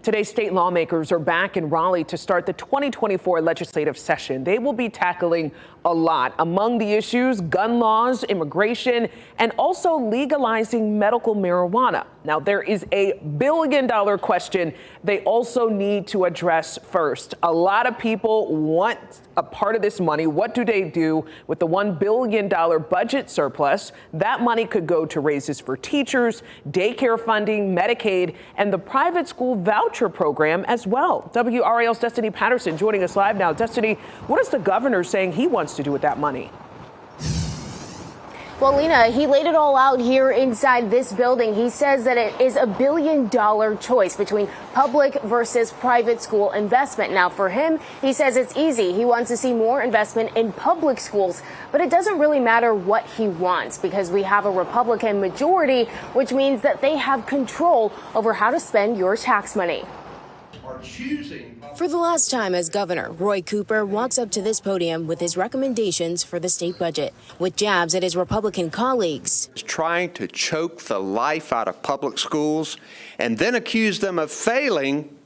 Today, state lawmakers are back in Raleigh to start the 2024 legislative session. They will be tackling a lot. Among the issues, gun laws, immigration, and also legalizing medical marijuana. Now, there is a billion-dollar question they also need to address first. A lot of people want a part of this money. What do they do with the $1 billion budget surplus? That money could go to raises for teachers, daycare funding, Medicaid, and the private school voucher program as well. WRAL's Destiny Patterson joining us live now. Destiny, what is the governor saying he wants to do with that money? Well, Lena, he laid it all out here inside this building. He says that it is $1 billion choice between public versus private school investment. Now, for him, he says it's easy. He wants to see more investment in public schools, but it doesn't really matter what he wants because we have a Republican majority, which means that they have control over how to spend your tax money. For the last time as governor, Roy Cooper walks up to this podium with his recommendations for the state budget, with jabs at his Republican colleagues. Trying to choke the life out of public schools and then accuse them of failing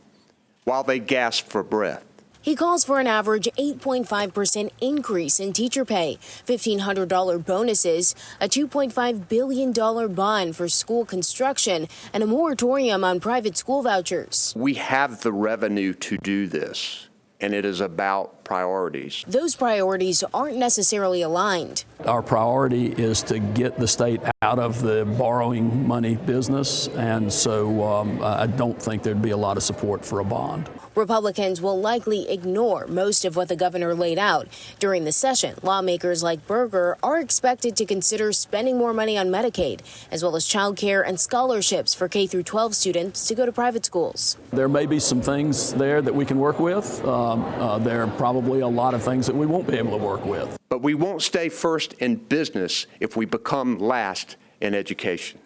while they gasp for breath. He calls for an average 8.5% increase in teacher pay, $1,500 bonuses, a $2.5 billion bond for school construction, and a moratorium on private school vouchers. We have the revenue to do this, and it is about priorities. Those priorities aren't necessarily aligned. Our priority is to get the state out of the borrowing money business, and so I don't think there'd be a lot of support for a bond. Republicans will likely ignore most of what the governor laid out. During the session, lawmakers like Berger are expected to consider spending more money on Medicaid, as well as child care and scholarships for K-12 students to go to private schools. There may be some things there that we can work with. There are probably a lot of things that we won't be able to work with. But we won't stay first in business if we become last in education.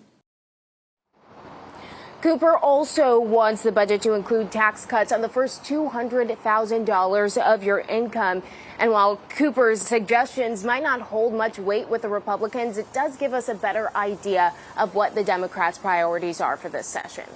Cooper also wants the budget to include tax cuts on the first $200,000 of your income. And while Cooper's suggestions might not hold much weight with the Republicans, it does give us a better idea of what the Democrats' priorities are for this session.